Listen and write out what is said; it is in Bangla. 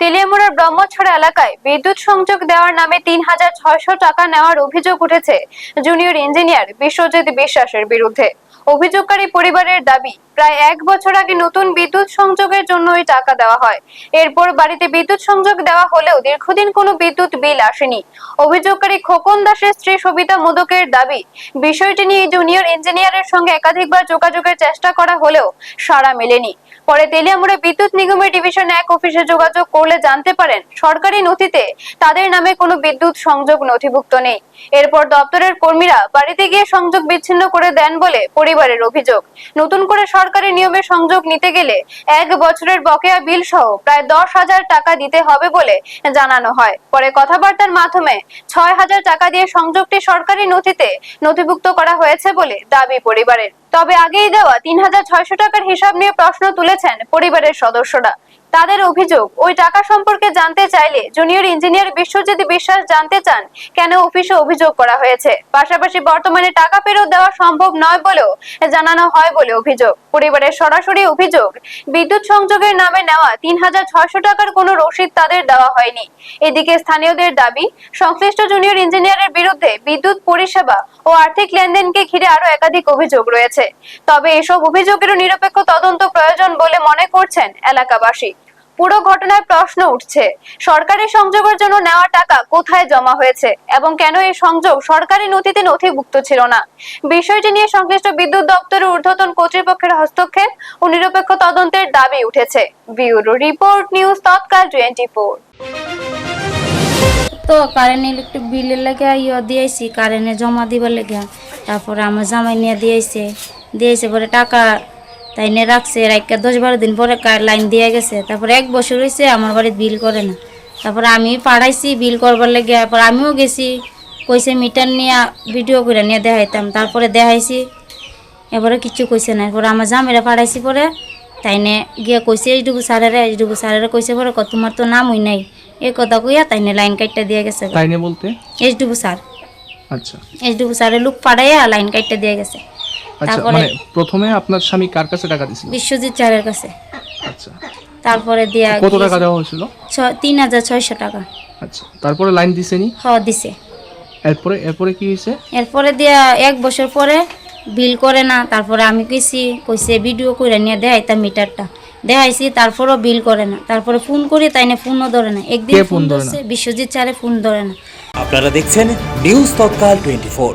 তেলিয়ামুড়ার ব্রহ্মছড়া এলাকায় বিদ্যুৎ সংযোগ দেওয়ার নামে ৩,৬০০ টাকা নেওয়ার অভিযোগ উঠেছে জুনিয়র ইঞ্জিনিয়ার বিশ্বজিৎ বিশ্বাসের বিরুদ্ধে। অভিযোগকারী পরিবারের দাবি, প্রায় ১ বছর আগে নতুন বিদ্যুৎ সংযোগের জন্য ওই টাকা দেওয়া হয়। এরপর বাড়িতে বিদ্যুৎ সংযোগ দেওয়া হলেও দীর্ঘদিন কোনো বিদ্যুৎ বিল আসেনি। অভিযোগকারী খোকন দাসের স্ত্রী সবিতা মোদকের দাবি, বিষয়টি নিয়ে জুনিয়র ইঞ্জিনিয়ারের সঙ্গে একাধিকবার যোগাযোগের চেষ্টা করা হলেও সাড়া মেলেনি। পরে তেলিয়ামুড়া বিদ্যুৎ নিগমের ডিভিশন ১ অফিসে যোগাযোগ করলে জানতে পারেন সরকারি নথিতে তাদের নামে কোনো বিদ্যুৎ সংযোগ নথিভুক্ত নেই। এরপর দপ্তরের কর্মীরা বাড়িতে গিয়ে সংযোগ বিচ্ছিন্ন করে দেন বলে পরিবারের অভিযোগ। নতুন করে সরকারি নিয়মে সংযোগ নিতে গেলে ১ বছরের বকেয়া বিল সহ প্রায় ১০,০০০ টাকা দিতে হবে বলে জানানো হয়। পরে কথাবার্তার মাধ্যমে ৬,০০০ টাকা দিয়ে সংযোগটি সরকারি নথিতে নথিভুক্ত করা হয়েছে বলে দাবি পরিবারের। তবে আগেই দেওয়া ৩,৬০০ টাকার হিসাব নিয়ে প্রশ্ন তুলেছেন পরিবারের সদস্যরা। তাদের অভিযোগ, ওই টাকা সম্পর্কে জানতে চাইলে জুনিয়র ইঞ্জিনিয়ার বিশ্বজিৎ বিশ্বাস জানতে চান কেন অফিসে অভিযোগ করা হয়েছে। পাশাপাশি বর্তমানে টাকা ফেরত দেওয়া সম্ভব নয় বলেও জানানো হয় বলে অভিযোগ। পরিবারের সরাসরি অভিযোগ, বিদ্যুৎ সংযোগের নামে নেওয়া ৩,৬০০ টাকার কোনো রসিদ তাদের দেওয়া হয়নি। এদিকে স্থানীয়দের দাবি, সংশ্লিষ্ট জুনিয়র ইঞ্জিনিয়ারের বিরুদ্ধে বিদ্যুৎ পরিষেবা ও আর্থিক লেনদেনকে ঘিরে আরো একাধিক অভিযোগ রয়েছে। তবে এসব অভিযোগেরও নিরপেক্ষ তদন্ত প্রয়োজন বলে মনে করছেন এলাকাবাসী। পুরো ঘটনায় প্রশ্ন উঠছে, সরকারি সংযোগের জন্য নেওয়া টাকা কোথায় জমা হয়েছে এবং কেন এই সংযোগ সরকারি নথিতে নথিভুক্ত ছিল না। বিষয়টি নিয়ে সংশ্লিষ্ট বিদ্যুৎ দপ্তরের ঊর্ধ্বতন কর্তৃপক্ষের হস্তক্ষেপ ও নিরপেক্ষ তদন্তের দাবি উঠেছে। ব্যুরো রিপোর্ট, নিউজ তৎকাল 24। তো কারেন্ট ইলেকট্রিক বিলের লাগে দিয়েছি, কারেন্টে জমা দিবার লেগে। তারপরে আমার জামাই নিয়ে দিয়েছে পরে টাকা তাই নিয়ে রাখছে, রাখা 10-12 দিন পরে লাইন দিয়ে গেছে। তারপরে 1 বছর হয়েছে আমার বাড়িতে বিল করে না। তারপরে আমি পাঠাইছি বিল করবার লেগে। তারপর আমিও গেছি, কইছে মিটার নিয়ে ভিডিও করে নিয়ে দেখাইতাম। তারপরে দেখাইছি, এবারে কিছু কইছে না। এরপরে আমার জামাইরা পাঠাইছি, পরে তাই নিয়ে গিয়ে কইছে এইটুকু স্যারেরা কইছে পরে তোমার তো নামই নাই, এই কথা কইয়া তাই নিয়ে লাইন কাটটা দিয়ে গেছে। তাইনে বলতে এইটুকু স্যার, আচ্ছা এইটুকু স্যারের লোক পাঠাইয়া লাইন কাটটা দিয়ে গেছে। আচ্ছা, মানে প্রথমে আপনার স্বামী কার কাছে টাকা দিছিল? বিশ্বজিৎ স্যারের কাছে। আচ্ছা, তারপরে দিয়া কত টাকা দেওয়া হয়েছিল? ৩,৬০০ টাকা। আচ্ছা, তারপরে লাইন দিছেনি? হ্যাঁ দিছে। এরপরে কি হয়েছে? এরপরে দিয়া 1 বছর পরে বিল করে না। তারপরে আমি কইছে ভিডিও করে নিয়ে দেখাইতাম মিটারটা, দেখাইছি। তারপরও বিল করে না। তারপরে ফোন করি, তাই না ফোনও ধরে না। একদিন ফোন ধরছে, বিশ্বজিৎ স্যারে ফোন ধরে না। আপনারা দেখছেন নিউজ তৎকাল 24।